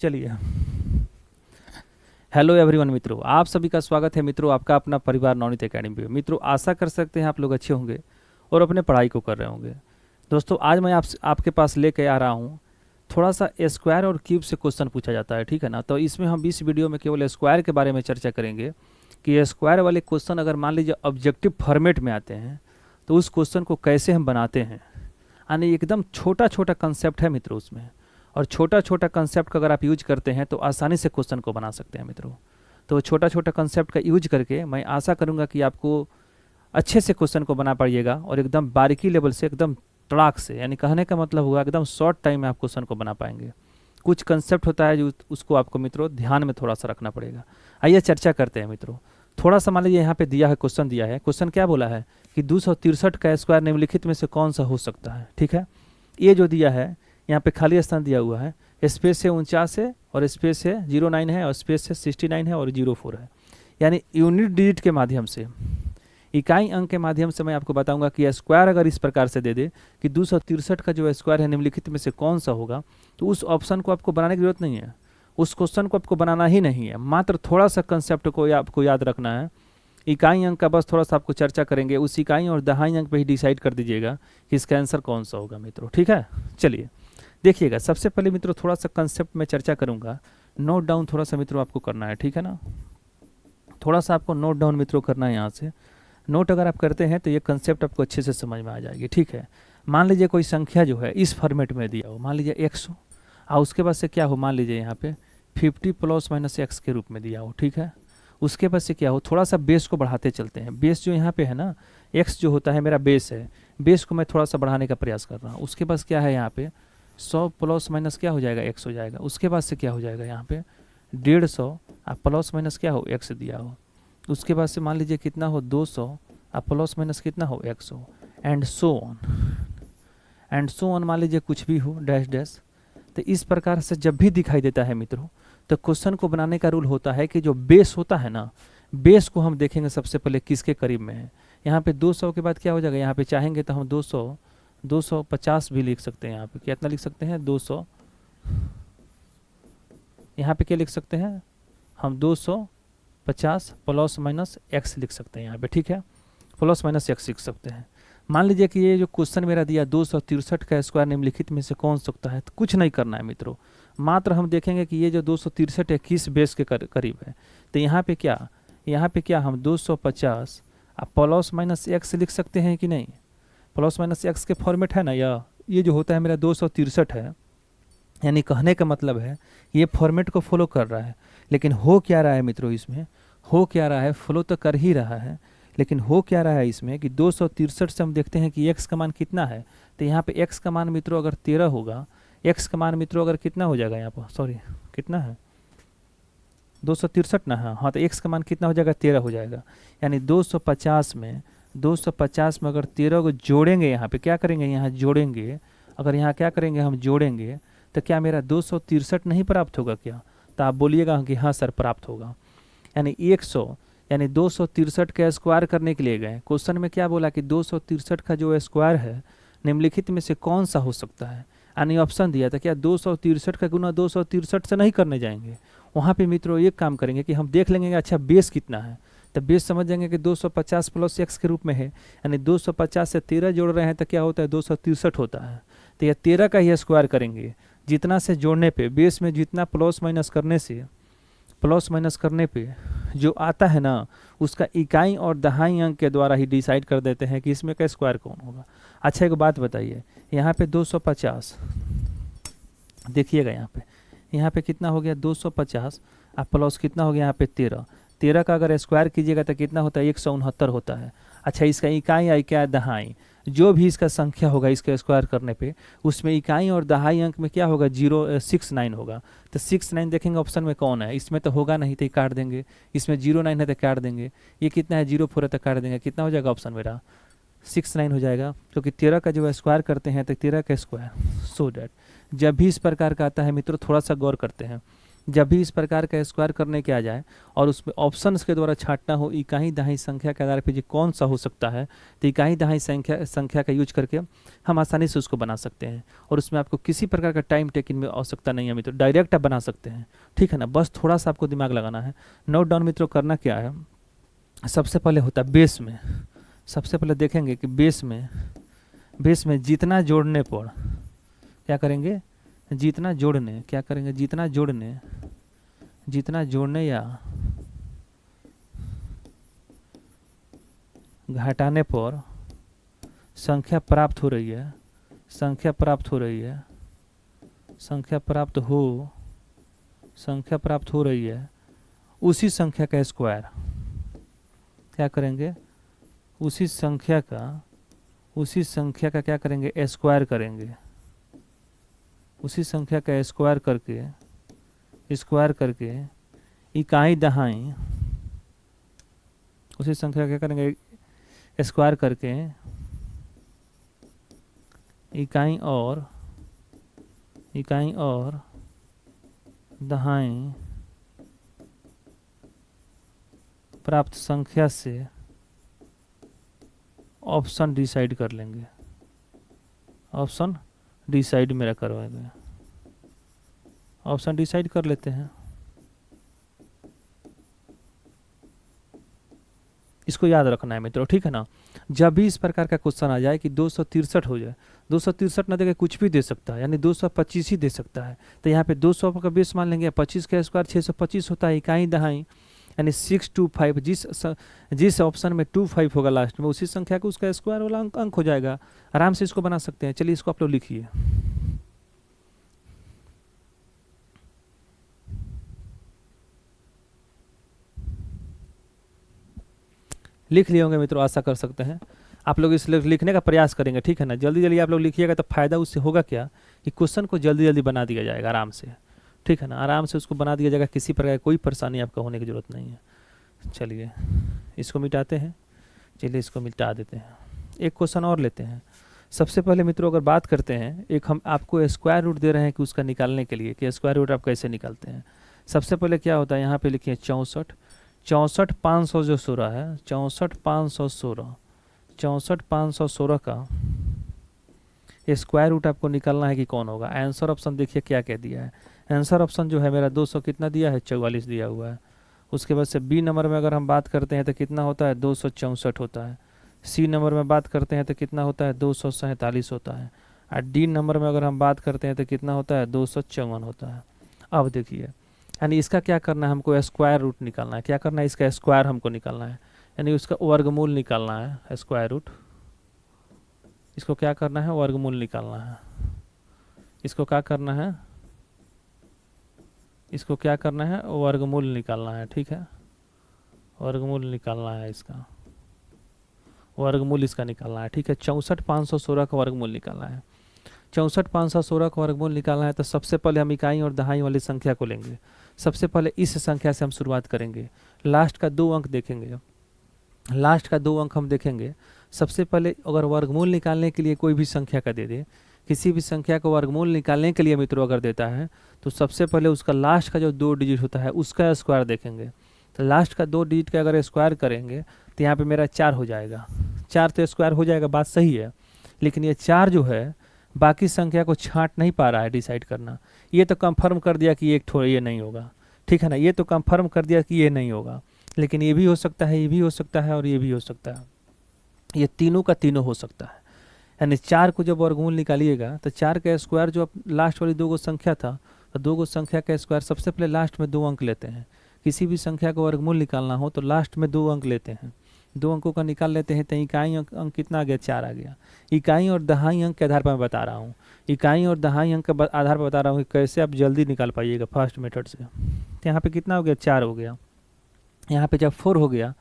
चलिए, hello everyone मित्रों, आप सभी का स्वागत है मित्रों आपका अपना परिवार नवनीत एकेडमी पे। मित्रों आशा कर सकते हैं आप लोग अच्छे होंगे और अपने पढ़ाई को कर रहे होंगे। दोस्तों आज मैं आपके पास लेके आ रहा हूँ थोड़ा सा स्क्वायर और क्यूब से क्वेश्चन पूछा जाता है, ठीक है ना। तो इसमें हम इस वीडियो में केवल स्क्वायर के बारे में चर्चा करेंगे कि स्क्वायर वाले क्वेश्चन अगर मान लीजिए ऑब्जेक्टिव फॉर्मेट में आते हैं तो उस क्वेश्चन को कैसे हम बनाते हैं। यानी एकदम छोटा छोटा कंसेप्ट है मित्रों उसमें, और छोटा छोटा कंसेप्ट का अगर आप यूज करते हैं तो आसानी से क्वेश्चन को बना सकते हैं मित्रों। तो छोटा छोटा कंसेप्ट का यूज करके मैं आशा करूंगा कि आपको अच्छे से क्वेश्चन को बना पाइएगा और एकदम बारीकी लेवल से, एकदम तड़ाक से, यानी कहने का मतलब हुआ एकदम शॉर्ट टाइम में आप क्वेश्चन को बना पाएंगे। कुछ कंसेप्ट होता है जो उसको आपको मित्रों ध्यान में थोड़ा सा रखना पड़ेगा। आइए चर्चा करते हैं मित्रों। थोड़ा सा मान लीजिए यहाँ पे दिया है, क्वेश्चन दिया है। क्वेश्चन क्या बोला है कि 263 का स्क्वायर निम्नलिखित में से कौन सा हो सकता है, ठीक है। ये जो दिया है यहाँ पे खाली स्थान दिया हुआ है, स्पेस है 49 है और स्पेस है 09 है और स्पेस है 69 है और 04 है। यानी यूनिट डिजिट के माध्यम से, इकाई अंक के माध्यम से मैं आपको बताऊंगा कि स्क्वायर अगर इस प्रकार से दे दे कि 263 का जो स्क्वायर है निम्नलिखित में से कौन सा होगा, तो उस ऑप्शन को आपको बनाने की जरूरत नहीं है, उस क्वेश्चन को आपको बनाना ही नहीं है। मात्र थोड़ा सा कंसेप्ट को आपको याद रखना है। इकाई अंक का बस थोड़ा सा आपको चर्चा करेंगे, उस इकाई और दहाई अंक पे ही डिसाइड कर दीजिएगा कि इसका आंसर कौन सा होगा मित्रों, ठीक है। चलिए देखिएगा, सबसे पहले मित्रों थोड़ा सा कंसेप्ट में चर्चा करूंगा। नोट डाउन थोड़ा सा मित्रों आपको करना है, ठीक है ना। थोड़ा सा आपको नोट डाउन मित्रों करना है। यहाँ से नोट अगर आप करते हैं तो ये कंसेप्ट आपको अच्छे से समझ में आ जाएगी, ठीक है। मान लीजिए कोई संख्या जो है इस फॉर्मेट में दिया हो, मान लीजिए 100, और उसके बाद से क्या हो, मान लीजिए यहाँ पे 50 ± x के रूप में दिया हो, ठीक है। उसके बाद से क्या हो, थोड़ा सा बेस को बढ़ाते चलते हैं। बेस जो यहाँ पे है ना, x जो होता है मेरा बेस है, बेस को मैं थोड़ा सा बढ़ाने का प्रयास कर रहा हूँ। उसके पास क्या है यहाँ पे 100 ± क्या हो जाएगा, x हो जाएगा। उसके बाद से क्या हो जाएगा यहाँ पे 150 और ± क्या हो, x दिया हो। उसके बाद से मान लीजिए कितना हो 200 और ± कितना हो 100, एंड सो ऑन मान लीजिए कुछ भी हो डैश डैश। तो इस प्रकार से जब भी दिखाई देता है मित्रों तो क्वेश्चन को बनाने का रूल होता है कि जो बेस होता है ना, बेस को हम देखेंगे सबसे पहले किसके करीब में है। यहाँ पे 200 के बाद क्या हो जाएगा, यहाँ पे चाहेंगे तो हम 250 भी लिख सकते हैं। यहाँ पे कितना लिख सकते हैं 200, यहाँ पे क्या लिख सकते हैं हम 250 ± x लिख सकते हैं यहाँ पे, ठीक है। ± x लिख सकते हैं। मान लीजिए कि ये जो क्वेश्चन मेरा दिया 263 का स्क्वायर निम्नलिखित में से कौन सकता है, तो कुछ नहीं करना है मित्रों। मात्र हम देखेंगे कि ये जो 263 है किस बेस के करीब है। तो यहाँ पे क्या हम 250 ± x लिख सकते हैं कि नहीं। ± x के फॉर्मेट है ना, या ये जो होता है मेरा 263 है, यानी कहने का मतलब है ये फॉर्मेट को फॉलो कर रहा है। लेकिन हो क्या रहा है मित्रों, इसमें हो क्या रहा है, फॉलो तो कर ही रहा है, लेकिन हो क्या रहा है इसमें कि 263 से हम देखते हैं कि x का मान कितना है। तो यहाँ पे x का मान मित्रों अगर 13 होगा, x का मान मित्रों अगर कितना हो जाएगा यहाँ पर, सॉरी कितना है 263 ना, हाँ तो x का मान कितना हो जाएगा 13 हो जाएगा। यानी 250 में अगर 13 को जोड़ेंगे, यहाँ पे क्या करेंगे, यहाँ जोड़ेंगे, अगर यहाँ क्या करेंगे हम जोड़ेंगे, तो क्या मेरा 263 नहीं प्राप्त होगा क्या। तो आप बोलिएगा कि हाँ सर प्राप्त होगा। यानी 263 का स्क्वायर करने के लिए गए। क्वेश्चन में क्या बोला कि 263 का जो स्क्वायर है निम्नलिखित में से कौन सा हो सकता है। यानी ऑप्शन दिया था, क्या 263 का गुना 263 से नहीं करने जाएंगे। वहाँ पे मित्रों एक काम करेंगे कि हम देख लेंगे कि अच्छा बेस कितना है, तो बेस समझ जाएंगे कि 250 + x के रूप में है। यानी 250 से 13 जोड़ रहे हैं तो क्या होता है 263 होता है। तो यह 13 का ही स्क्वायर करेंगे। जितना से जोड़ने पे, बेस में जितना प्लस माइनस करने पे जो आता है ना, उसका इकाई और दहाई अंक के द्वारा ही डिसाइड कर देते हैं कि इसमें का स्क्वायर कौन होगा। अच्छा एक बात बताइए, यहाँ पे 250 देखिएगा, यहाँ पे कितना हो गया 250 और प्लस कितना हो गया यहाँ पे 13 का अगर स्क्वायर कीजिएगा तो कितना होता है 169 होता है। अच्छा इसका इकाई या क्या दहाई, जो भी इसका संख्या होगा इसका स्क्वायर करने पे, उसमें इकाई और दहाई अंक में क्या होगा 069 होगा। तो 69 देखेंगे ऑप्शन में कौन है, इसमें तो होगा नहीं तो काट देंगे, इसमें 09 है तो काट देंगे, ये कितना है 04 है तो काट देंगे। कितना हो जाएगा ऑप्शन मेरा 69 हो जाएगा, क्योंकि 13 का जो स्क्वायर करते हैं तो 13 का स्क्वायर। सो डैट जब भी इस प्रकार का आता है मित्रों थोड़ा सा गौर करते हैं जब भी इस प्रकार का स्क्वायर करने के आ जाए और उसमें ऑप्शंस के द्वारा छांटना हो इकाई दहाई संख्या के आधार पर जो कौन सा हो सकता है, तो इकाई दहाई संख्या का यूज करके हम आसानी से उसको बना सकते हैं और उसमें आपको किसी प्रकार का टाइम टेकिंग में आवश्यकता नहीं है मित्रों, डायरेक्ट आप बना सकते हैं। ठीक है ना, बस थोड़ा सा आपको दिमाग लगाना है। नोट डाउन मित्रों करना क्या है, सबसे पहले होता है बेस में, सबसे पहले देखेंगे कि बेस में जितना जोड़ने पर क्या करेंगे, जितना जोड़ने या घटाने पर संख्या प्राप्त हो रही है, उसी संख्या का स्क्वायर क्या करेंगे, उसी संख्या का क्या करेंगे, स्क्वायर करेंगे। उसी संख्या का स्क्वायर करके इकाई दहाई, उसी संख्या क्या करेंगे, स्क्वायर करके इकाई और दहाई प्राप्त संख्या से ऑप्शन डिसाइड कर लेंगे। ऑप्शन डिसाइड मेरा करवाएंगे, ऑप्शन डिसाइड कर लेते हैं। इसको याद रखना है मित्रों, ठीक है ना। जब भी इस प्रकार का क्वेश्चन आ जाए कि 263 हो जाए, 263 ना देके कुछ भी दे सकता है, यानी 225 ही दे सकता है, तो यहाँ पे 200 का बेस मान लेंगे, 25 का स्क्वायर 625 होता है, इकाई दहाई यानी 625, जिस ऑप्शन में 25 होगा लास्ट में, उसी संख्या को उसका स्क्वायर वाला अंक हो जाएगा। आराम से इसको बना सकते हैं। चलिए इसको आप लोग लिखिए। लिख लिए होंगे मित्रों, आशा कर सकते हैं आप लोग इस लिखने का प्रयास करेंगे, ठीक है ना। जल्दी जल्दी आप लोग लिखिएगा तो फायदा उससे होगा क्या कि क्वेश्चन को जल्दी जल्दी बना दिया जाएगा आराम से, ठीक है ना। आराम से उसको बना दिया जाएगा, किसी प्रकार कोई परेशानी आपका होने की ज़रूरत नहीं है। चलिए इसको मिटाते हैं, चलिए इसको मिटा देते हैं। एक क्वेश्चन और लेते हैं। सबसे पहले मित्रों अगर बात करते हैं, एक हम आपको स्क्वायर रूट दे रहे हैं कि उसका निकालने के लिए कि स्क्वायर रूट आप कैसे निकालते हैं। सबसे पहले क्या होता है, यहाँ पे लिखिए 64 500 जो 16 है, 64 516 का स्क्वायर रूट आपको निकालना है कि कौन होगा। आंसर ऑप्शन देखिए क्या कह दिया है। आंसर ऑप्शन जो है मेरा 200 कितना दिया है, 44 दिया हुआ है। उसके बाद से बी नंबर में अगर हम बात करते हैं तो कितना होता है, 264 होता है। सी नंबर में बात करते हैं तो कितना होता है, 247 होता है। और डी नंबर में अगर हम बात करते हैं तो कितना होता है, 254 होता है। अब देखिए यानी इसका क्या करना है, हमको स्क्वायर रूट निकालना है। क्या करना है, इसका स्क्वायर हमको निकालना है, यानी उसका वर्गमूल निकालना है। स्क्वायर रूट इसको क्या करना है, वर्गमूल निकालना है। इसको क्या करना है, इसको क्या करना है, वर्गमूल निकालना है, ठीक है। वर्गमूल निकालना है, इसका वर्गमूल इसका निकालना है, ठीक है। 64 516 का वर्गमूल निकालना है। 64 516 का वर्गमूल निकालना है तो सबसे पहले हम इकाई और दहाई वाली संख्या को लेंगे। सबसे पहले इस संख्या से हम शुरुआत करेंगे, लास्ट का 2 अंक देखेंगे। लास्ट का 2 अंक हम देखेंगे। सबसे पहले अगर वर्गमूल निकालने के लिए कोई भी संख्या का दे दे, किसी भी संख्या को वर्गमूल निकालने के लिए मित्रों अगर देता है तो सबसे पहले उसका लास्ट का जो 2 डिजिट होता है उसका स्क्वायर देखेंगे। तो लास्ट का 2 डिजिट का अगर स्क्वायर करेंगे तो यहाँ पे मेरा 4 हो जाएगा। 4 तो स्क्वायर हो जाएगा, बात सही है, लेकिन ये 4 जो है बाकी संख्या को छांट नहीं पा रहा है डिसाइड करना। ये तो कंफर्म कर दिया कि एक ठो ये नहीं होगा, ठीक है ना। ये तो कंफर्म कर दिया कि ये नहीं होगा, लेकिन ये भी हो सकता है, ये भी हो सकता है और ये भी हो सकता है। ये तीनों का तीनों हो सकता है। यानी 4 को जब वर्गमूल निकालिएगा तो 4 का स्क्वायर जो लास्ट वाली 2 संख्या था, तो 2 संख्या का स्क्वायर सबसे पहले लास्ट में 2 अंक लेते हैं। किसी भी संख्या को वर्गमूल निकालना हो तो लास्ट में 2 अंक लेते हैं। 2 अंकों का निकाल लेते हैं तो इकाई अंक कितना आ गया, 4 आ गया। इकाई और दहाई अंक के आधार पर मैं बता रहा हूँ, इकाई और दहाई अंक के आधार पर बता रहा हूँ कि कैसे आप जल्दी निकाल पाइएगा फास्ट मेथड से। तो यहाँ पे कितना हो गया, 4 हो गया। यहाँ पे जब 4 हो गया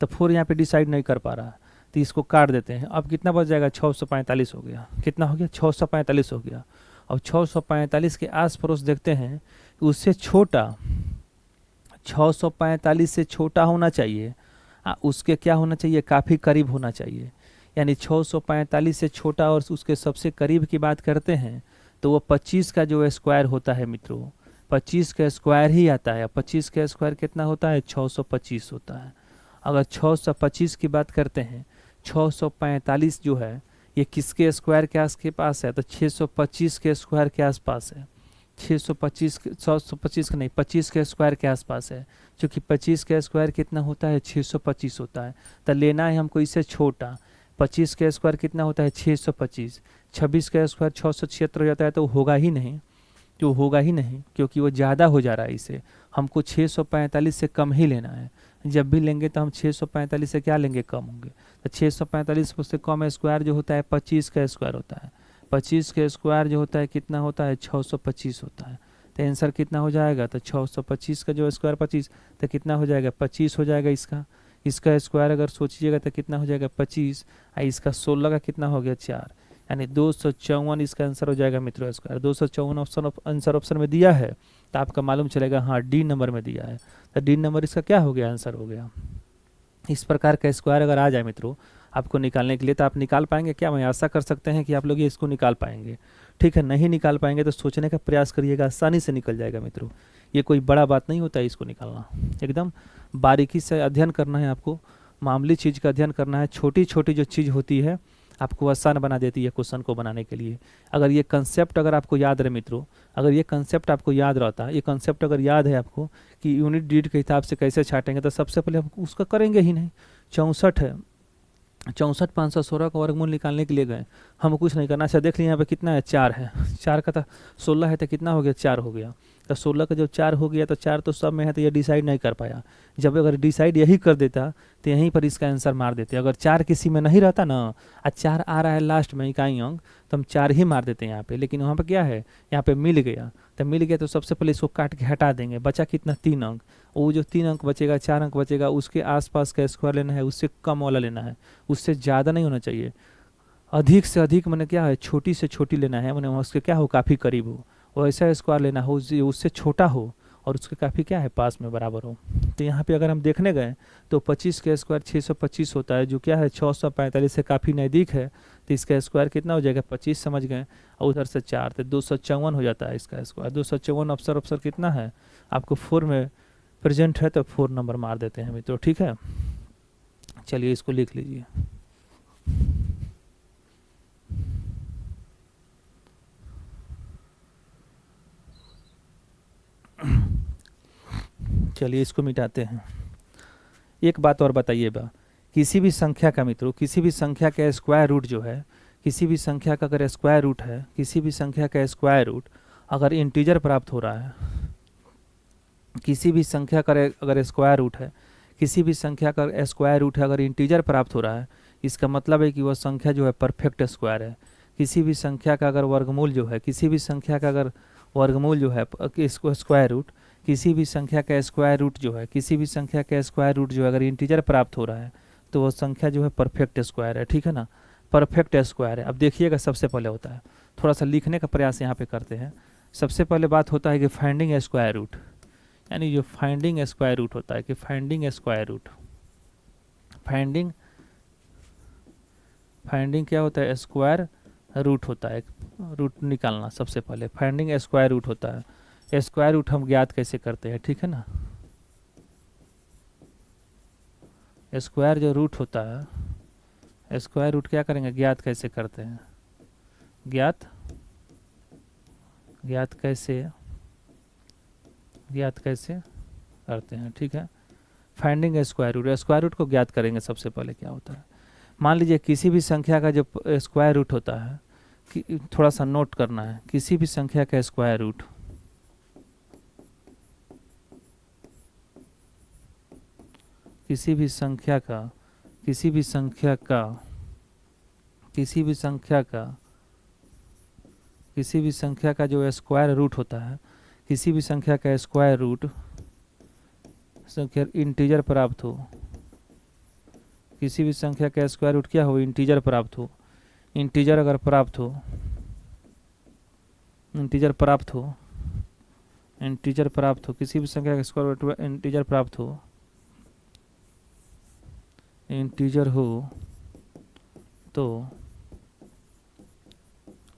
तो 4 यहाँ पे डिसाइड नहीं कर पा रहा, तो इसको काट देते हैं। अब कितना बच जाएगा, 645 हो गया। कितना हो गया, 645 हो गया। अब 645 के आस पड़ोस देखते हैं कि उससे छोटा, 645 से छोटा होना चाहिए, उसके क्या होना चाहिए, काफ़ी करीब होना चाहिए। यानी 645 से छोटा और उसके सबसे करीब की बात करते हैं तो वो 25 का जो स्क्वायर होता है मित्रों, 25 का स्क्वायर ही आता है। 25 का स्क्वायर कितना होता है? 625 होता है। अगर 625 की बात करते हैं, 645 जो है ये किसके स्क्वायर के आस के पास है? तो 625 के स्क्वायर के आसपास है। 625 625 का नहीं, 25 के स्क्वायर के आसपास है। क्योंकि 25 का स्क्वायर कितना होता है? 625 होता है। तो लेना है हमको इससे छोटा। 25 का स्क्वायर कितना होता है? 625। 26 का स्क्वायर 676 हो जाता है, तो होगा ही नहीं, जो होगा ही नहीं, क्योंकि वो ज़्यादा हो जा रहा है। इसे हमको 645 से कम ही लेना है। जब भी लेंगे तो हम 645 से क्या लेंगे? कम होंगे। तो 645 से कम स्क्वायर जो होता है 25 का स्क्वायर होता है। 25 का स्क्वायर जो होता है कितना होता है? 625 होता है। तो आंसर कितना हो जाएगा? तो 625 का जो स्क्वायर 25, तो कितना हो जाएगा? 25 हो जाएगा। इसका स्क्वायर अगर सोचिएगा तो कितना हो जाएगा? 25। और इसका 16 का कितना हो गया? 4, यानी 254 इसका आंसर हो जाएगा मित्रों। स्क्वायर 254 ऑप्शन आंसर ऑप्शन में दिया है, तो आपका मालूम चलेगा हाँ डी नंबर में दिया है। तो डी नंबर इसका क्या हो गया? आंसर हो गया। इस प्रकार का स्क्वायर अगर आ जाए मित्रों आपको निकालने के लिए, तो आप निकाल पाएंगे क्या? मैं आशा कर सकते हैं कि आप लोग ये इसको निकाल पाएंगे। ठीक है, नहीं निकाल पाएंगे तो सोचने का प्रयास करिएगा, आसानी से निकल जाएगा मित्रों। ये कोई बड़ा बात नहीं होता है इसको निकालना, एकदम बारीकी से अध्ययन करना है आपको, मामूली चीज़ का अध्ययन करना है। छोटी छोटी जो चीज़ होती है आपको आसान बना देती है क्वेश्चन को बनाने के लिए। अगर ये कंसेप्ट अगर आपको याद रहे मित्रों, अगर ये कंसेप्ट आपको याद रहता, ये कंसेप्ट अगर याद है आपको कि यूनिट डीड के हिसाब से कैसे छाटेंगे, तो सबसे पहले हम उसका करेंगे ही नहीं। 64 है, 64 516 का वर्गमूल निकालने के लिए गए, हम कुछ नहीं करना। अच्छा देख लिया यहाँ पे कितना है? 4 है। 4 का था 16 है तो कितना हो गया? 4 हो गया। तो 16 का जब 4 हो गया तो 4 तो सब में है, तो ये डिसाइड नहीं कर पाया। जब अगर डिसाइड यही कर देता तो यहीं पर इसका आंसर मार देते। अगर 4 किसी में नहीं रहता ना, और 4 आ रहा है लास्ट में इकाई अंक, तो हम 4 ही मार देते हैं यहाँ पे। लेकिन वहाँ पे क्या है? यहाँ पे मिल गया, तो मिल गया तो सबसे पहले इसको काट के हटा देंगे। बचा कितना? 3 अंक। वो जो 3 अंक बचेगा, 4 अंक बचेगा, उसके आसपास का स्क्वायर लेना है, उससे कम वाला लेना है, उससे ज़्यादा नहीं होना चाहिए। अधिक से अधिक मैंने क्या है? छोटी से छोटी लेना है, मैंने उसके क्या हो? काफ़ी करीब हो। वो ऐसा स्क्वायर लेना हो उससे छोटा हो और उसके काफ़ी क्या है? पास में बराबर हो। तो यहाँ पे अगर हम देखने गए तो 25 का स्क्वायर 625 होता है, जो क्या है? 645 से काफ़ी नज़दीक है। तो इसका स्क्वायर कितना हो जाएगा? 25 समझ गए, और उधर से 4 तो 254 हो जाता है इसका स्क्वायर। 254 अवसर कितना है? आपको 4 में प्रेजेंट है, तो 4 नंबर मार देते हैं मित्रों। ठीक है, चलिए इसको लिख लीजिए। चलिए इसको मिटाते हैं। एक बात और बताइएगा, किसी भी संख्या का मित्रों, किसी भी संख्या का स्क्वायर रूट जो है, किसी भी संख्या का अगर स्क्वायर रूट है, किसी भी संख्या का स्क्वायर रूट अगर इंटीजर प्राप्त हो रहा है, किसी भी संख्या का अगर स्क्वायर रूट है, किसी भी संख्या का स्क्वायर रूट है अगर इंटीजर प्राप्त हो रहा है, इसका मतलब है कि वह संख्या जो है परफेक्ट स्क्वायर है। किसी भी संख्या का अगर वर्गमूल जो है, किसी भी संख्या का अगर वर्गमूल जो है स्क्वायर रूट, किसी भी संख्या का स्क्वायर रूट जो है, किसी भी संख्या का स्क्वायर रूट जो है अगर इंटीजर प्राप्त हो रहा है, तो वो संख्या जो है परफेक्ट स्क्वायर है। ठीक है ना, परफेक्ट स्क्वायर है। अब देखिएगा, सबसे पहले होता है, थोड़ा सा लिखने का प्रयास यहाँ पे करते हैं। सबसे पहले बात होता है कि फाइंडिंग स्क्वायर रूट, यानी जो फाइंडिंग स्क्वायर रूट होता है कि फाइंडिंग स्क्वायर रूट, फाइंडिंग क्या होता है? स्क्वायर रूट होता है, रूट निकालना। सबसे पहले फाइंडिंग स्क्वायर रूट होता है। स्क्वायर रूट हम ज्ञात कैसे करते हैं? ठीक है ना, स्क्वायर जो रूट होता है, स्क्वायर रूट क्या करेंगे? ज्ञात कैसे करते हैं? ज्ञात कैसे करते हैं? ठीक है, फाइंडिंग स्क्वायर रूट को ज्ञात करेंगे। सबसे पहले क्या होता है, मान लीजिए किसी भी संख्या का जो स्क्वायर रूट होता है, कि थोड़ा सा नोट करना है, किसी भी संख्या का स्क्वायर रूट, किसी भी संख्या का जो स्क्वायर रूट होता है, किसी भी संख्या का स्क्वायर रूट संख्या इंटीजर प्राप्त हो, किसी भी संख्या का स्क्वायर रूट क्या हो? इंटीजर प्राप्त हो। इंटीजर अगर प्राप्त हो, इंटीजर प्राप्त हो, किसी भी संख्या का स्क्वायर रूट इंटीजर प्राप्त हो, इंटीजर हो, तो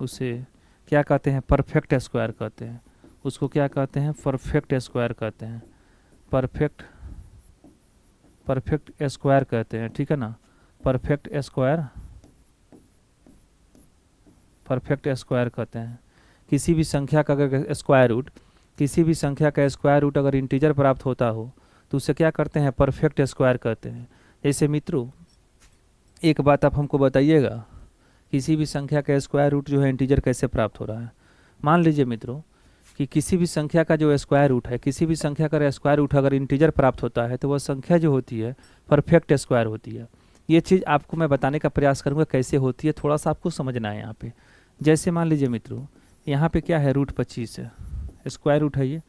उसे क्या कहते हैं? परफेक्ट स्क्वायर कहते हैं। उसको क्या कहते हैं, परफेक्ट स्क्वायर कहते हैं, परफेक्ट स्क्वायर कहते हैं, ठीक है ना। परफेक्ट स्क्वायर कहते हैं। किसी भी संख्या का अगर स्क्वायर रूट, किसी भी संख्या का स्क्वायर रूट अगर इंटीजर प्राप्त होता हो तो उसे क्या करते हैं, परफेक्ट स्क्वायर कहते हैं। जैसे मित्रों एक बात आप हमको बताइएगा, किसी भी संख्या का स्क्वायर रूट जो है इंटीजर कैसे प्राप्त हो रहा है। मान लीजिए मित्रों कि किसी भी संख्या का जो स्क्वायर रूट है, किसी भी संख्या का स्क्वायर रूट अगर इंटीजर प्राप्त होता है तो वह संख्या जो होती है परफेक्ट स्क्वायर होती है। ये चीज़ आपको मैं बताने का प्रयास करूँगा कैसे होती है, थोड़ा सा आपको समझना है यहाँ पे। जैसे मान लीजिए मित्रों यहाँ पे क्या है, रूट 25 है, स्क्वायर रूट है ये,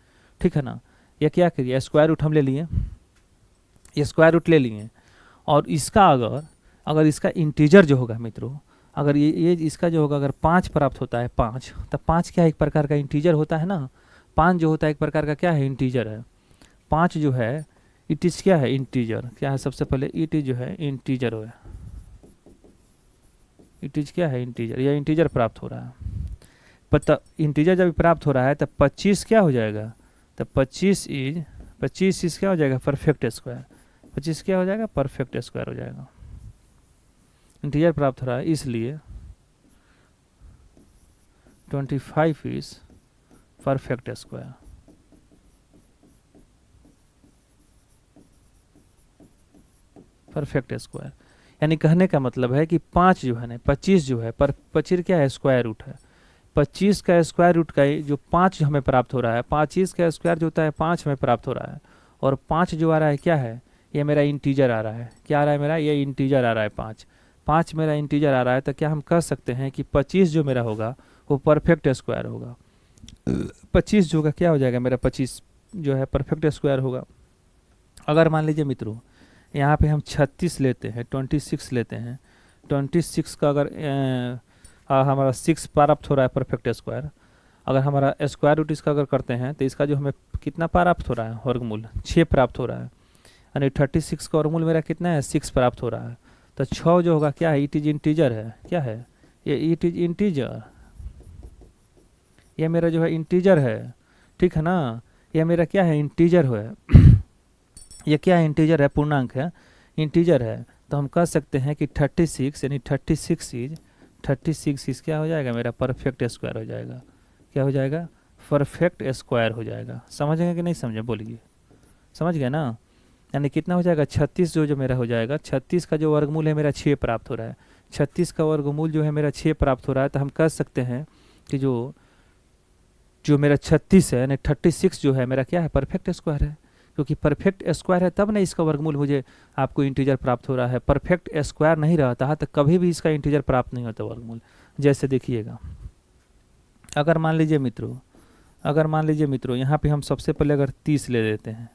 ठीक है ना। यह क्या करिए, स्क्वायर रूट हम ले लिए, ये स्क्वायर रूट ले लिए, और इसका अगर इसका इंटीजर जो होगा मित्रों, अगर ये इसका जो होगा अगर 5 प्राप्त होता है, 5, तब 5 क्या है, एक प्रकार का इंटीजर होता है ना। 5 जो होता है एक प्रकार का क्या है, इंटीजर है। 5 जो है इट इज़ क्या है, इंटीजर। क्या है, सबसे पहले इट इज जो है इंटीजर है, इट इज क्या है, इंटीजर। यह इंटीजर प्राप्त हो रहा है, पता इंटीजर जब प्राप्त हो रहा है तब 25 क्या हो जाएगा, तब 25 इज क्या हो जाएगा, परफेक्ट स्क्वायर। 25 क्या हो जाएगा, परफेक्ट स्क्वायर हो जाएगा। इंटीजर प्राप्त हो रहा है इसलिए 25 is perfect square. Perfect square यानी कहने का मतलब है कि 5 जो है ना, 25 जो है, पर 25 क्या है, स्क्वायर रूट है। 25 का स्क्वायर रूट का जो 5 हमें प्राप्त हो रहा है, 25 का स्क्वायर जो होता है 5 हमें प्राप्त हो रहा है, और 5 जो आ रहा है क्या है, ये मेरा इंटीजर आ रहा है। क्या आ रहा है मेरा, ये इंटीजर आ रहा है, 5 मेरा इंटीजर आ रहा है। तो क्या हम कह सकते हैं कि 25 जो मेरा होगा वो परफेक्ट स्क्वायर होगा। 25 जो होगा क्या हो जाएगा मेरा, 25 जो है परफेक्ट स्क्वायर होगा। अगर मान लीजिए मित्रों यहाँ पे हम 36 लेते हैं, 26 लेते हैं, 26 का अगर हमारा 6 प्राप्त हो रहा है परफेक्ट स्क्वायर, अगर हमारा स्क्वायर रूट इसका अगर करते हैं तो इसका जो हमें कितना प्राप्त हो रहा है, वर्गमूल 6 प्राप्त हो रहा है, यानी 36 का वर्गमूल मेरा कितना है, 6 प्राप्त हो रहा है। तो 6 जो होगा क्या है, इट इज इंटीजर है। क्या है ये, इट इज इंटीजर, ये मेरा जो है इंटीजर है, ठीक है ना। ये मेरा क्या है, इंटीजर है। ये क्या है, इंटीजर है, पूर्णांक है, इंटीजर है। तो हम कह सकते हैं कि 36 यानी 36 इज क्या हो जाएगा मेरा, परफेक्ट स्क्वायर हो जाएगा। क्या हो जाएगा, परफेक्ट स्क्वायर हो जाएगा। समझेंगे कि नहीं समझे, बोलिए, समझ गए ना। यानी कितना हो जाएगा, 36 जो मेरा हो जाएगा, 36 का जो वर्गमूल है मेरा 6 प्राप्त हो रहा है। 36 का वर्गमूल जो है मेरा 6 प्राप्त हो रहा है। तो हम कह सकते हैं कि जो मेरा 36 है यानी 36 जो है मेरा क्या है, परफेक्ट स्क्वायर है। क्योंकि परफेक्ट स्क्वायर है तब ना इसका वर्गमूल मुझे आपको इंटीजर प्राप्त हो रहा है। परफेक्ट स्क्वायर नहीं रहता है तो कभी भी इसका इंटीजर प्राप्त नहीं होता वर्गमूल। जैसे देखिएगा, अगर मान लीजिए मित्रों यहाँ पे हम सबसे पहले अगर 30 ले लेते हैं,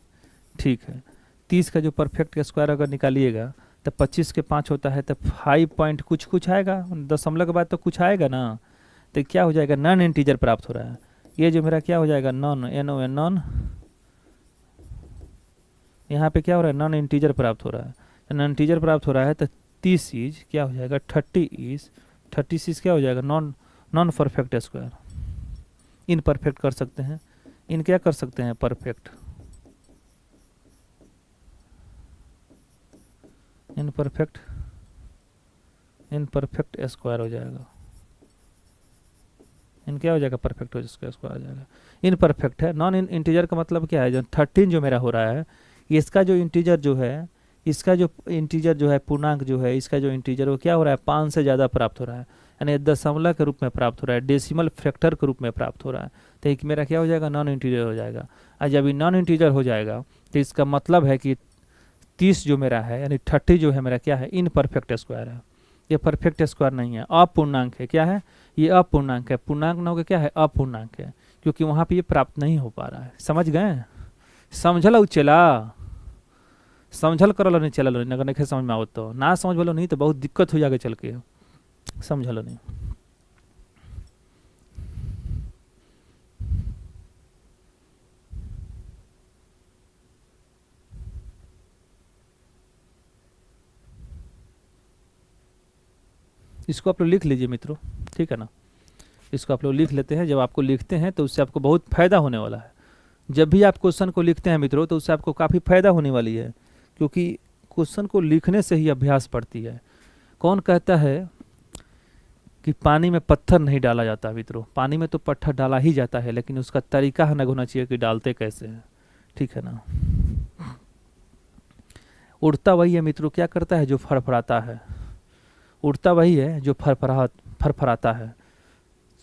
ठीक है। 30 का जो परफेक्ट स्क्वायर अगर निकालिएगा तो 25 के 5 होता है तो 5 पॉइंट कुछ आएगा, दशमलव के बाद तो कुछ आएगा ना। तो क्या हो जाएगा, नॉन इंटीजर प्राप्त हो रहा है। ये जो मेरा क्या हो जाएगा, नॉन, नॉन, यहाँ पे क्या हो रहा है, नॉन इंटीजर प्राप्त हो रहा है। नॉन इंटीजर प्राप्त हो रहा है तो 30 इज क्या हो जाएगा, 30 इज क्या हो जाएगा, non perfect square. In perfect कर सकते हैं, इन क्या कर सकते हैं, परफेक्ट, इन परफेक्ट स्क्वायर हो जाएगा। इन क्या हो जाएगा, परफेक्ट स्क्वायर आ जाएगा। इन परफेक्ट है, नॉन इंटीजर का मतलब क्या है, जो 13 जो मेरा हो रहा है, इसका जो इंटीजर जो है, इसका जो इंटीजर जो है, पूर्णांक जो है, इसका जो इंटीजर वो क्या हो रहा है, 5 से ज़्यादा प्राप्त हो रहा है, यानी दशमलव के रूप में प्राप्त हो रहा है, डेसिमल फैक्टर के रूप में प्राप्त हो रहा है। तो एक मेरा क्या हो जाएगा, नॉन इंटीजर हो जाएगा। और जब ये नॉन इंटीजर हो जाएगा तो इसका मतलब है कि 30 जो मेरा है यानी 30 जो है मेरा क्या है, इन परफेक्ट स्क्वायर है। ये परफेक्ट स्क्वायर नहीं है, अपूर्णांक है। क्या है, ये अपूर्णांक है। पूर्णांक न होकर क्या है, अपूर्णांक है, क्योंकि वहाँ पे ये प्राप्त नहीं हो पा रहा है। समझ गए, समझल चला, समझल करल नहीं चलल अगर नहीं समझ में आओ तो ना समझ बोलो, नहीं तो बहुत दिक्कत हो जाएगा चल के, समझल नहीं। इसको आप लोग लिख लीजिए मित्रों, ठीक है ना। इसको आप लोग लिख लेते हैं। जब आपको लिखते हैं तो उससे आपको बहुत फ़ायदा होने वाला है। जब भी आप क्वेश्चन को लिखते हैं मित्रों तो उससे आपको काफ़ी फ़ायदा होने वाली है, क्योंकि क्वेश्चन को लिखने से ही अभ्यास पड़ती है। कौन कहता है कि पानी में पत्थर नहीं डाला जाता मित्रों? पानी में तो पत्थर डाला ही जाता है, लेकिन उसका तरीका अलग होना चाहिए कि डालते कैसे हैं, ठीक है ना। उड़ता वही है मित्रों, क्या करता है? जो फड़फड़ाता है। उड़ता वही है जो फड़फड़ाता है।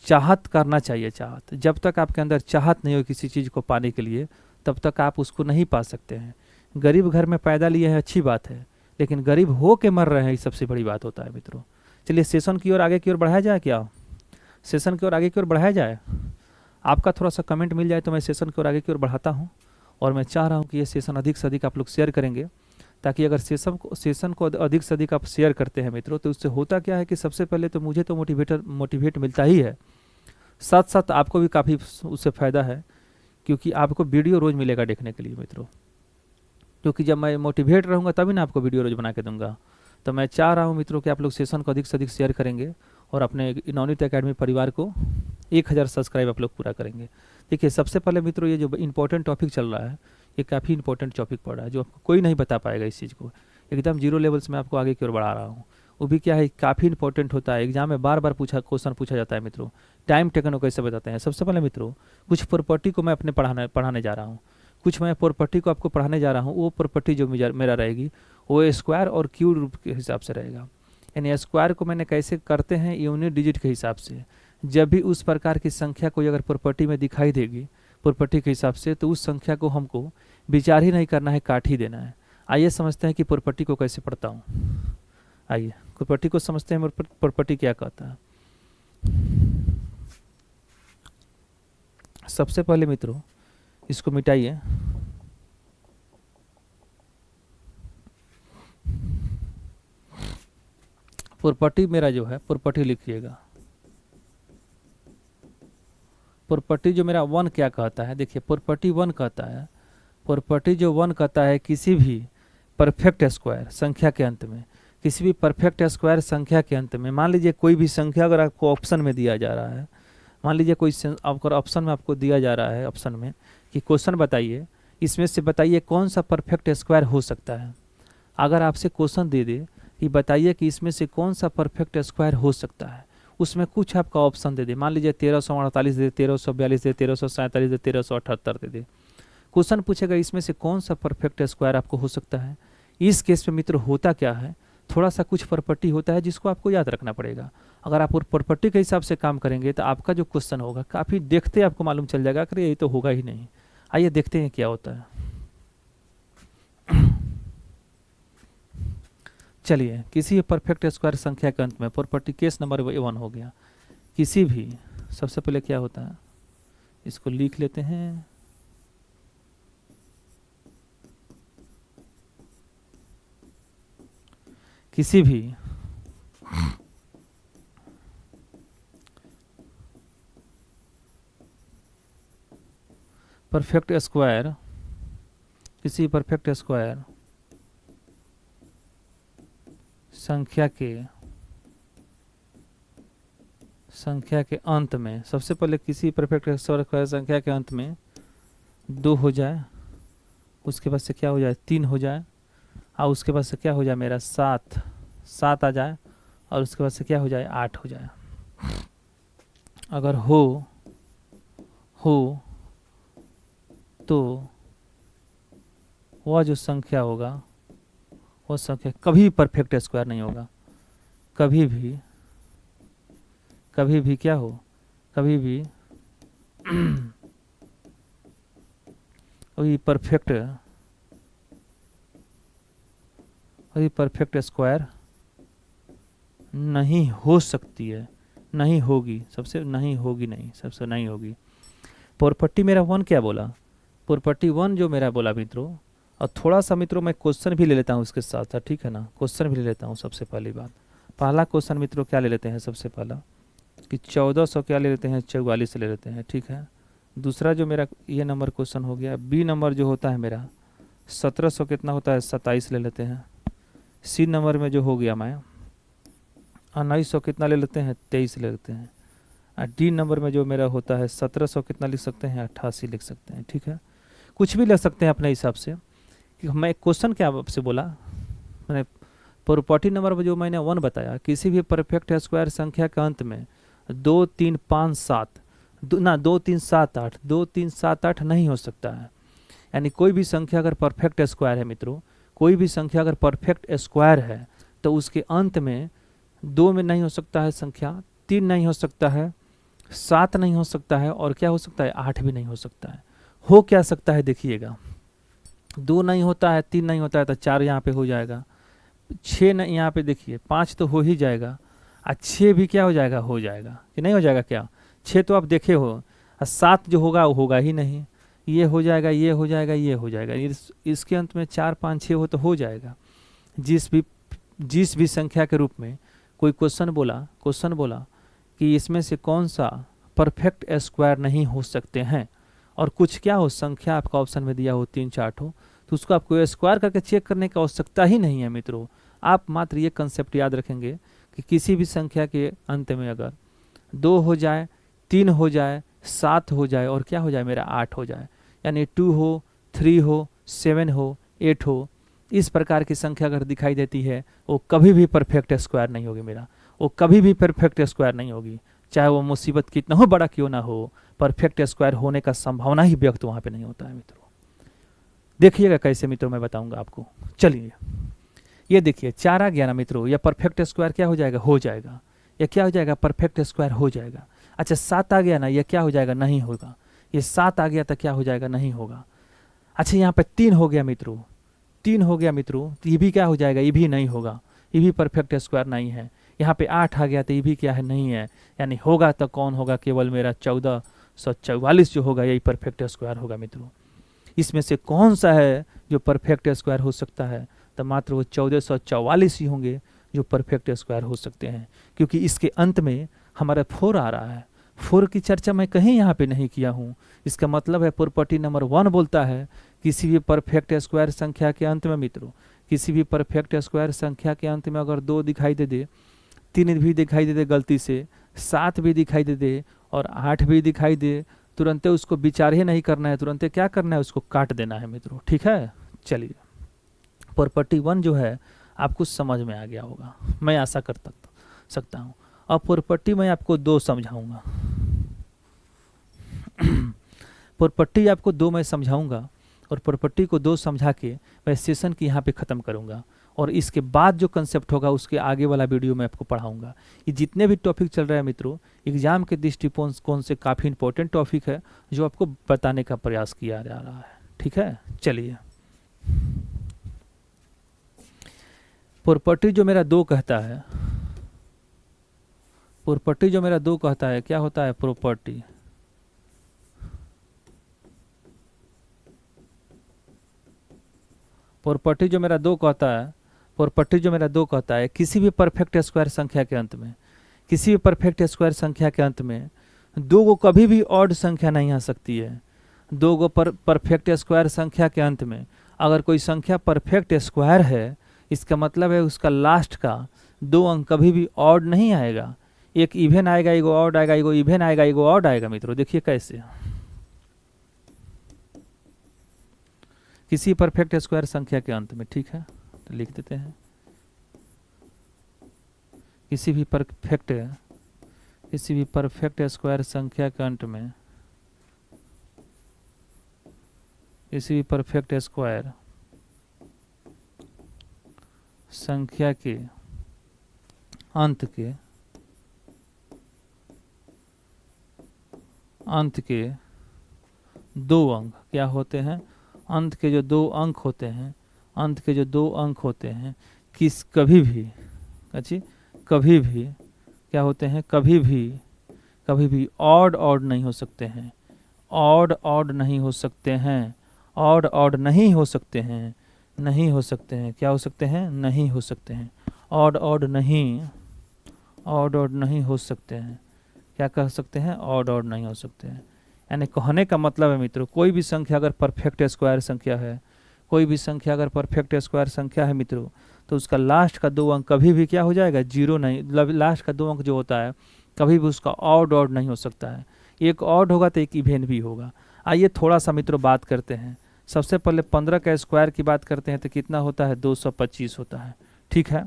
चाहत करना चाहिए, चाहत। जब तक आपके अंदर चाहत नहीं हो किसी चीज़ को पाने के लिए, तब तक आप उसको नहीं पा सकते हैं। गरीब घर में पैदा लिए हैं, अच्छी बात है, लेकिन गरीब हो के मर रहे हैं, ये सबसे बड़ी बात होता है मित्रों। चलिए सेशन की ओर आगे की ओर बढ़ाया जाए क्या? सेशन की ओर आगे की ओर बढ़ाया जाए। आपका थोड़ा सा कमेंट मिल जाए तो मैं सेशन की ओर आगे की ओर बढ़ाता हूँ। और मैं चाह रहा हूँ कि ये सेशन अधिक से अधिक आप लोग शेयर करेंगे, ताकि अगर सेशन को अधिक से अधिक आप शेयर करते हैं मित्रों, तो उससे होता क्या है कि सबसे पहले तो मुझे तो मोटिवेट मिलता ही है, साथ साथ आपको भी काफ़ी उससे फ़ायदा है, क्योंकि आपको वीडियो रोज़ मिलेगा देखने के लिए मित्रों। क्योंकि जब मैं मोटिवेट रहूँगा तभी ना आपको वीडियो रोज़ बना के दूंगा। तो मैं चाह रहा हूँ मित्रों कि आप लोग सेशन को अधिक से अधिक शेयर करेंगे और अपने नवनीत एकेडमी परिवार को 1000 सब्सक्राइब आप लोग पूरा करेंगे। देखिए सबसे पहले मित्रों, ये जो इंपॉर्टेंट टॉपिक चल रहा है, ये काफ़ी इंपॉर्टेंट टॉपिक पड़ रहा है, जो आपको कोई नहीं बता पाएगा इस चीज़ को। एकदम जीरो लेवल्स में आपको आगे की ओर बढ़ा रहा हूँ। वो भी क्या है, काफ़ी इंपॉर्टेंट होता है। एग्जाम में बार बार क्वेश्चन पूछा जाता है मित्रों। टाइम टेकन को कैसे बताते हैं? सबसे पहले मित्रों, कुछ प्रॉपर्टी को मैं अपने पढ़ाने जा रहा हूँ। कुछ मैं प्रॉपर्टी को आपको पढ़ाने जा रहा हूँ। वो प्रॉपर्टी जो मेरा रहेगी वो स्क्वायर और क्यूब रूप के हिसाब से रहेगा। यानी स्क्वायर को मैंने कैसे करते हैं, यूनिट डिजिट के हिसाब से। जब भी उस प्रकार की संख्या कोई अगर प्रॉपर्टी में दिखाई देगी प्रॉपर्टी के हिसाब से, तो उस संख्या को हमको विचार ही नहीं करना है, काट ही देना है। आइए समझते हैं कि प्रॉपर्टी को कैसे पढ़ता हूँ। आइए प्रॉपर्टी को समझते हैं, प्रॉपर्टी क्या कहता है। सबसे पहले मित्रों इसको मिटाइए। प्रॉपर्टी मेरा जो है, प्रॉपर्टी लिखिएगा। प्रॉपर्टी जो मेरा 1 क्या कहता है? देखिए प्रॉपर्टी 1 कहता है, प्रॉपर्टी जो 1 कहता है, किसी भी परफेक्ट स्क्वायर संख्या के अंत में, किसी भी परफेक्ट स्क्वायर संख्या के अंत में, मान लीजिए कोई भी संख्या अगर आपको ऑप्शन में दिया जा रहा है, मान लीजिए कोई अगर ऑप्शन में आपको दिया जा रहा है, ऑप्शन में कि क्वेश्चन बताइए, इसमें से बताइए कौन सा परफेक्ट स्क्वायर हो सकता है। अगर आपसे क्वेश्चन दे दे कि बताइए कि इसमें से कौन सा परफेक्ट स्क्वायर हो सकता है, उसमें कुछ आपका ऑप्शन दे दे, मान लीजिए 1348 दे, 1342 दे, 1347 दे, 1378 दे दे। क्वेश्चन पूछेगा इसमें से कौन सा परफेक्ट स्क्वायर आपको हो सकता है। इस केस में मित्र होता क्या है, थोड़ा सा कुछ प्रॉपर्टी होता है जिसको आपको याद रखना पड़ेगा। अगर आप प्रॉपर्टी के हिसाब से काम करेंगे तो आपका जो क्वेश्चन होगा काफ़ी देखते आपको मालूम चल जाएगा कि ये तो होगा ही नहीं। आइए देखते हैं क्या होता है। चलिए किसी परफेक्ट स्क्वायर संख्या के अंत में, प्रॉपर्टी केस नंबर 1 हो गया। किसी भी, सबसे पहले क्या होता है, इसको लिख लेते हैं। किसी भी परफेक्ट स्क्वायर, किसी परफेक्ट स्क्वायर संख्या के अंत में, सबसे पहले किसी परफेक्ट स्क्वायर संख्या के अंत में 2 हो जाए, उसके बाद से क्या हो जाए 3 हो जाए, और उसके बाद से क्या हो जाए मेरा 7 आ जाए, और उसके बाद से क्या हो जाए 8 हो जाए। अगर हो तो वह जो संख्या होगा, वो संख्या कभी परफेक्ट स्क्वायर नहीं होगा। कभी भी क्या हो, कभी भी परफेक्ट स्क्वायर नहीं हो सकती है, नहीं होगी, सबसे नहीं होगी। प्रॉपर्टी मेरा 1 क्या बोला, प्रॉपर्टी 1 जो मेरा बोला मित्रों। और थोड़ा सा मित्रों मैं क्वेश्चन भी ले लेता हूँ उसके साथ साथ, ठीक है ना। क्वेश्चन भी ले लेता हूँ। सबसे पहली बात, पहला क्वेश्चन मित्रों क्या ले लेते हैं, सबसे पहला कि 1400 क्या ले लेते हैं, 44 ले लेते हैं, ठीक है। दूसरा जो मेरा ये नंबर क्वेश्चन हो गया, बी नंबर जो होता है मेरा 1700 कितना होता है, 27 ले लेते हैं। सी नंबर में जो हो गया मैं 1900 कितना ले लेते हैं, 23 ले लेते हैं। डी नंबर में जो मेरा होता है 1700 कितना लिख सकते हैं, 88 लिख सकते हैं। ठीक है, कुछ भी लिख सकते हैं अपने हिसाब से। कि मैं एक क्वेश्चन क्या आपसे बोला, मैंने प्रॉपर्टी नंबर में जो मैंने 1 बताया, किसी भी परफेक्ट स्क्वायर संख्या के अंत में 2 3 5 7 2 3 7 8 2 3 7 8 नहीं हो सकता है। यानी कोई भी संख्या अगर परफेक्ट स्क्वायर है मित्रों, कोई भी संख्या अगर परफेक्ट स्क्वायर है तो उसके अंत में 2 में नहीं हो सकता है संख्या, 3 नहीं हो सकता है, 7 नहीं हो सकता है, और क्या हो सकता है, 8 भी नहीं हो सकता है। हो क्या सकता है देखिएगा, 2 नहीं होता है, 3 नहीं होता है तो 4 यहाँ पे हो जाएगा, 6 नहीं, यहाँ पे देखिए 5 तो हो ही जाएगा, और 6 भी क्या हो जाएगा, हो जाएगा कि नहीं हो जाएगा, क्या 6 तो आप देखे हो, और 7 जो होगा वो होगा ही नहीं, ये हो जाएगा, ये हो जाएगा, ये हो जाएगा, इसके अंत में 4 5 6 हो तो हो जाएगा। जिस भी संख्या के रूप में कोई क्वेश्चन बोला कि इसमें से कौन सा परफेक्ट स्क्वायर नहीं हो सकते हैं, और कुछ क्या हो संख्या आपका ऑप्शन में दिया हो 3 4 हो, तो उसको आपको स्क्वायर करके चेक करने की आवश्यकता ही नहीं है मित्रों। आप मात्र ये कंसेप्ट याद रखेंगे कि किसी भी संख्या के अंत में अगर 2 हो जाए, 3 हो जाए, 7 हो जाए, और क्या हो जाए मेरा 8 हो जाए, यानी 2 हो, 3 हो, 7 हो, 8 हो, इस प्रकार की संख्या अगर दिखाई देती है वो कभी भी परफेक्ट स्क्वायर नहीं होगी मेरा, वो कभी भी परफेक्ट स्क्वायर नहीं होगी, चाहे वो मुसीबत कितना हो बड़ा क्यों ना हो, परफेक्ट स्क्वायर होने का संभावना ही व्यक्त वहाँ पे नहीं होता है मित्रों। देखिएगा कैसे मित्रों, मैं बताऊंगा आपको। चलिए ये देखिए 4 आ गया ना मित्रों, या परफेक्ट स्क्वायर क्या हो जाएगा, हो जाएगा, या क्या हो जाएगा, परफेक्ट स्क्वायर हो जाएगा। अच्छा 7 आ गया ना, यह क्या हो जाएगा, नहीं होगा, ये 7 आ गया तो क्या हो जाएगा, नहीं होगा। अच्छा यहाँ पे 3 हो गया मित्रों, 3 हो गया मित्रों, तो ये भी क्या हो जाएगा, ये भी नहीं होगा, ये भी परफेक्ट स्क्वायर नहीं है। यहाँ पे 8 आ गया तो ये भी क्या है, नहीं है, यानी होगा तो कौन होगा, केवल मेरा 1444 जो होगा यही परफेक्ट स्क्वायर होगा मित्रों। इसमें से कौन सा है जो परफेक्ट स्क्वायर हो सकता है, तो मात्र वो 1444 ही होंगे जो परफेक्ट स्क्वायर हो सकते हैं, क्योंकि इसके अंत में हमारा 4 आ रहा है। 4 की चर्चा मैं कहीं यहाँ पे नहीं किया हूँ। इसका मतलब है प्रॉपर्टी नंबर 1 बोलता है किसी भी परफेक्ट स्क्वायर संख्या के अंत में मित्रों, किसी भी परफेक्ट स्क्वायर संख्या के अंत में अगर 2 दिखाई दे दे, 3 भी दिखाई दे दे गलती से, 7 भी दिखाई दे दे, और 8 भी दिखाई दे, तुरंत उसको विचार ही नहीं करना है, तुरंत क्या करना है, उसको काट देना है मित्रों। ठीक है, चलिए प्रॉपर्टी 1 जो है आपको समझ में आ गया होगा, मैं आशा कर सकता हूँ। अब प्रॉपर्टी मैं आपको 2 समझाऊंगा। प्रॉपर्टी आपको 2 मैं समझाऊंगा, और प्रॉपर्टी को 2 समझा के मैं सेशन की यहाँ पे ख़त्म करूँगा, और इसके बाद जो कंसेप्ट होगा उसके आगे वाला वीडियो मैं आपको पढ़ाऊंगा। ये जितने भी टॉपिक चल रहे हैं मित्रों, एग्जाम के दृष्टिकोण से काफ़ी इंपॉर्टेंट टॉपिक है जो आपको बताने का प्रयास किया जा रहा है। ठीक है, चलिए प्रॉपर्टी जो मेरा 2 कहता है, प्रॉपर्टी जो मेरा 2 कहता है, क्या होता है प्रॉपर्टी, प्रॉपर्टी जो मेरा 2 कहता है, प्रॉपर्टी जो मेरा 2 कहता है किसी भी परफेक्ट स्क्वायर संख्या के अंत में, किसी भी परफेक्ट स्क्वायर संख्या के अंत में 2 को कभी भी ऑड संख्या नहीं आ सकती है। 2 को परफेक्ट स्क्वायर संख्या के अंत में अगर कोई संख्या परफेक्ट स्क्वायर है, इसका मतलब है उसका लास्ट का 2 अंक कभी भी ऑड नहीं आएगा, एक इवन आएगा, एगो ऑड आएगा, एगो इवन आएगा, एगो ऑड आएगा मित्रों। देखिए कैसे, किसी परफेक्ट स्क्वायर संख्या के अंत में, ठीक है तो लिख देते हैं, किसी भी परफेक्ट स्क्वायर संख्या के अंत में, किसी भी परफेक्ट स्क्वायर संख्या के अंत के 2 अंक क्या होते हैं, अंत के जो 2 अंक होते हैं, अंत के जो 2 अंक होते हैं कभी भी क्या होते हैं, कभी भी ऑड नहीं हो सकते हैं, ऑड नहीं हो सकते हैं, ऑड नहीं हो सकते हैं, नहीं हो सकते हैं, क्या हो सकते हैं, नहीं हो सकते हैं, ऑड नहीं हो सकते हैं, क्या कह सकते हैं, ऑड नहीं हो सकते हैं। यानी कहने का मतलब है मित्रों, कोई भी संख्या अगर परफेक्ट स्क्वायर संख्या है, कोई भी संख्या अगर परफेक्ट स्क्वायर संख्या है मित्रों, तो उसका लास्ट का 2 अंक कभी भी क्या हो जाएगा, 0 नहीं, लास्ट का 2 अंक जो होता है कभी भी उसका ऑड ऑड नहीं हो सकता है। एक ऑड होगा तो एक इवेन भी होगा। आइए थोड़ा सा मित्रों बात करते हैं। सबसे पहले 15 का स्क्वायर की बात करते हैं तो कितना होता है, 225 होता है। ठीक है,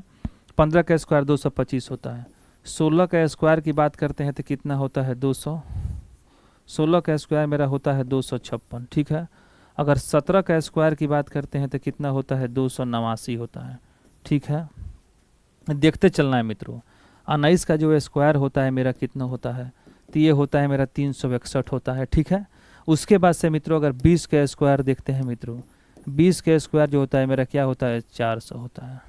15 का स्क्वायर 225 होता है। 16 का स्क्वायर की बात करते हैं तो कितना होता है, 16 का स्क्वायर मेरा होता है 256। ठीक है, अगर 17 का स्क्वायर की बात करते हैं तो कितना होता है, 289 होता है। ठीक है, देखते चलना है मित्रों। 19 का जो स्क्वायर होता है मेरा कितना होता है, तो ये होता है मेरा 361 होता है। ठीक है, उसके बाद से मित्रों अगर 20 का स्क्वायर देखते हैं मित्रों, 20 का स्क्वायर जो होता है मेरा क्या होता है, 400 होता है।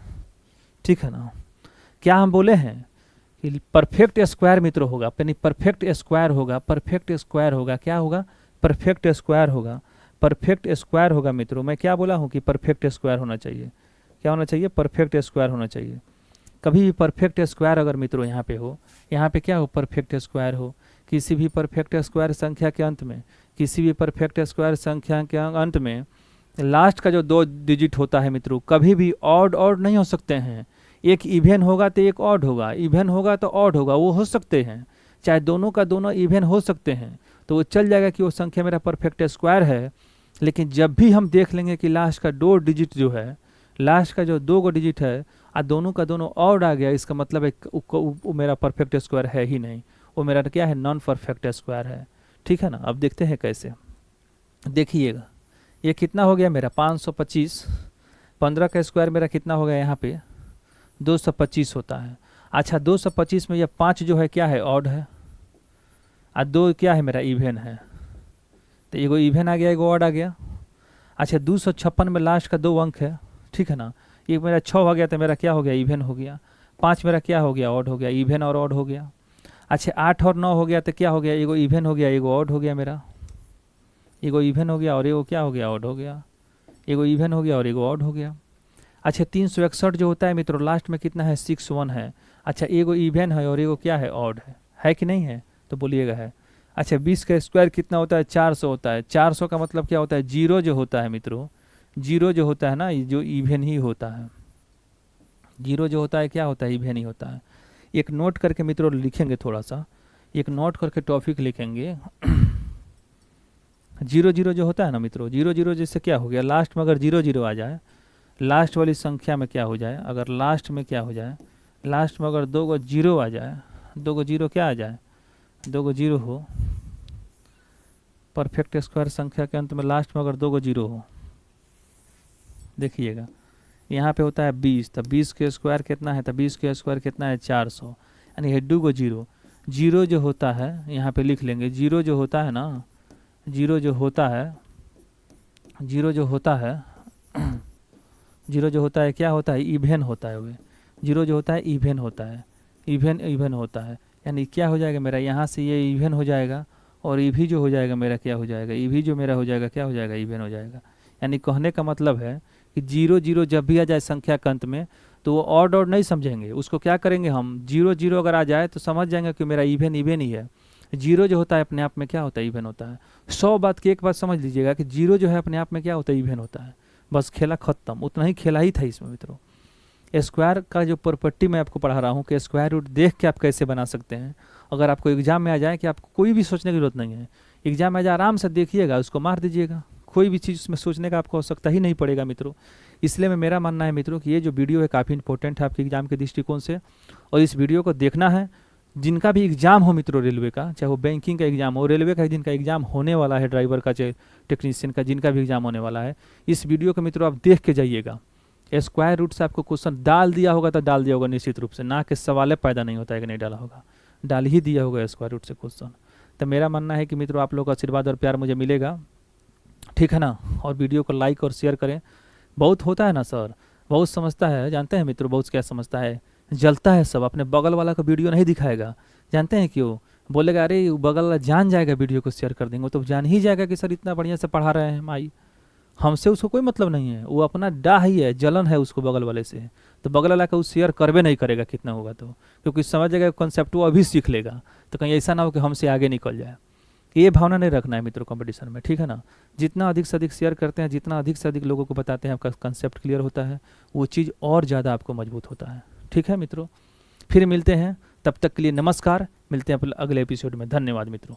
ठीक है ना, क्या हम बोले हैं कि परफेक्ट स्क्वायर मित्रों होगा, यानी परफेक्ट स्क्वायर होगा, परफेक्ट स्क्वायर होगा, क्या होगा, परफेक्ट स्क्वायर होगा, परफेक्ट स्क्वायर होगा मित्रों। मैं क्या बोला हूँ कि परफेक्ट स्क्वायर होना चाहिए, क्या होना चाहिए, परफेक्ट स्क्वायर होना चाहिए। कभी भी परफेक्ट स्क्वायर अगर मित्रों यहाँ पे हो, यहाँ पे क्या हो, परफेक्ट स्क्वायर हो, किसी भी परफेक्ट स्क्वायर संख्या के अंत में, किसी भी परफेक्ट स्क्वायर संख्या के अंत में लास्ट का जो 2 डिजिट होता है मित्रों, कभी भी ऑड ऑड नहीं हो सकते हैं। एक इवेन होगा तो एक ऑड होगा, इवेन होगा तो ऑड होगा, वो हो सकते हैं, चाहे दोनों का दोनों इवेन हो सकते हैं, तो वो चल जाएगा कि वो संख्या मेरा परफेक्ट स्क्वायर है। लेकिन जब भी हम देख लेंगे कि लास्ट का 2 डिजिट जो है, लास्ट का जो 2 डिजिट है और दोनों का दोनों ऑड आ गया, इसका मतलब है वो मेरा परफेक्ट स्क्वायर है ही नहीं, वो मेरा क्या है, नॉन परफेक्ट स्क्वायर है। ठीक है ना, अब देखते हैं कैसे। देखिएगा ये कितना हो गया मेरा 525, 15 का स्क्वायर मेरा कितना हो गया यहाँ पे 225 होता है। अच्छा 225 में ये 5 जो है क्या है, ऑड है, और 2 क्या है मेरा, इवेन है, तो एगो इवेन आ गया, एगो ऑड आ गया। अच्छा 256 में लास्ट का 2 अंक है। ठीक है ना, एक मेरा 6 हो गया तो मेरा क्या हो गया, इवेन हो गया। 5 मेरा क्या हो गया, ऑड हो गया, इवेन और ऑड हो गया। अच्छा 8 और 9 हो गया तो क्या हो गया, एगो इवेन हो गया, एगो ऑड हो गया, मेरा एगो इवेन हो गया और एगो क्या हो गया, ऑड हो गया, एगो इवेन हो गया और एगो ऑड हो गया। अच्छा 361 जो होता है मित्रों लास्ट में कितना है, 61 है। अच्छा एगो इवेन है और एगो क्या है, ऑड है कि नहीं है, तो बोलिएगा है। अच्छा 20 का स्क्वायर कितना होता है, 400 होता है। 400 का मतलब क्या होता है, जीरो जो होता है मित्रों, जीरो जो होता है ना, जो इवेन ही होता है, जीरो जो होता है क्या होता है, इवेन ही होता है। एक नोट करके मित्रों लिखेंगे, थोड़ा सा एक नोट करके टॉपिक लिखेंगे। 0 जो होता है ना मित्रों, 0 जैसे क्या हो गया, लास्ट में अगर 0 आ जाए, लास्ट वाली संख्या में क्या हो जाए, अगर लास्ट में क्या हो जाए, लास्ट में अगर 2 जीरो आ जाए, 2 जीरो क्या आ जाए, 2 जीरो हो, परफेक्ट स्क्वायर संख्या के अंत में लास्ट में अगर 2 जीरो हो, देखिएगा यहाँ पे होता है 20, तो 20 के स्क्वायर कितना है, तो 20 के स्क्वायर कितना है, 400, यानी है 2 जीरो। जीरो जो होता है यहाँ पे लिख लेंगे, जीरो जो होता है ना, जीरो जो होता है, जीरो जो होता है, जीरो जो होता है क्या होता है, इवेन होता है। वे जीरो जो होता है इवेन होता है, इवेन होता है, यानी क्या हो जाएगा मेरा, यहाँ से ये इवेन हो जाएगा और ये भी जो हो जाएगा मेरा क्या हो जाएगा, ये भी जो मेरा हो जाएगा क्या हो जाएगा, इवेन हो जाएगा। यानी कहने का मतलब है कि 0 जब भी आ जाए संख्या के अंत में, तो वो ऑड ऑड नहीं समझेंगे, उसको क्या करेंगे हम, 0 अगर आ जाए तो समझ जाएंगे कि मेरा इवेन इवेन ही है। जीरो जो होता है अपने आप में क्या होता है, इवेन होता है। 100 बात की एक बात समझ लीजिएगा कि जीरो जो है अपने आप में क्या होता है, इवेन होता है। बस खेला खत्म, उतना ही खेला ही था इसमें मित्रों। स्क्वायर का जो प्रॉपर्टी मैं आपको पढ़ा रहा हूँ कि स्क्वायर रूट देख के आप कैसे बना सकते हैं। अगर आपको एग्जाम में आ जाए कि आपको कोई भी सोचने की जरूरत नहीं है, एग्जाम में आ जाए आराम से देखिएगा, उसको मार दीजिएगा, कोई भी चीज़ उसमें सोचने का आपको आवश्यकता ही नहीं पड़ेगा मित्रों। इसलिए मैं मेरा मानना है मित्रों कि ये जो वीडियो है काफ़ी इंपॉर्टेंट है आपके एग्जाम के दृष्टिकोण से, और इस वीडियो को देखना है। जिनका भी एग्जाम हो मित्रों रेलवे का, चाहे वो बैंकिंग का एग्जाम हो, रेलवे का जिनका एग्जाम होने वाला है, ड्राइवर का चाहे टेक्नीशियन का, जिनका भी एग्जाम होने वाला है, इस वीडियो को मित्रों आप देख के जाइएगा। स्क्वायर रूट से आपको क्वेश्चन डाल दिया होगा तो डाल दिया होगा निश्चित रूप से, ना कि सवाल पैदा नहीं होता है कि नहीं डाला होगा, डाल ही दिया होगा स्क्वायर रूट से क्वेश्चन। तो मेरा मानना है कि मित्रों आप लोग का आशीर्वाद और प्यार मुझे मिलेगा, ठीक है ना। और वीडियो को लाइक और शेयर करें। बहुत होता है ना सर, बहुत समझता है, जानते हैं मित्रों बहुत क्या समझता है, जलता है सब, अपने बगल वाला को वीडियो नहीं दिखाएगा। जानते हैं क्यों, बोलेगा अरे बगल वाला जान जाएगा वीडियो को शेयर कर देंगे, तो जान ही जाएगा कि सर इतना बढ़िया से पढ़ा रहे हैं माई, हमसे उसको कोई मतलब नहीं है, वो अपना डाह ही है, जलन है उसको बगल वाले से, तो बगल वाला का वो शेयर करवे नहीं करेगा कितना होगा तो, क्योंकि समझ जाएगा कॉन्सेप्ट वो अभी सीख लेगा, तो कहीं ऐसा ना हो कि हमसे आगे निकल जाए। ये भावना नहीं रखना है मित्रों कंपटीशन में, ठीक है ना। जितना अधिक से अधिक शेयर करते हैं, जितना अधिक से अधिक लोगों को बताते हैं, आपका कंसेप्ट क्लियर होता है, वो चीज़ और ज़्यादा आपको मजबूत होता है, ठीक है मित्रों। फिर मिलते हैं, तब तक के लिए नमस्कार, मिलते हैं अगले एपिसोड में। धन्यवाद मित्रों।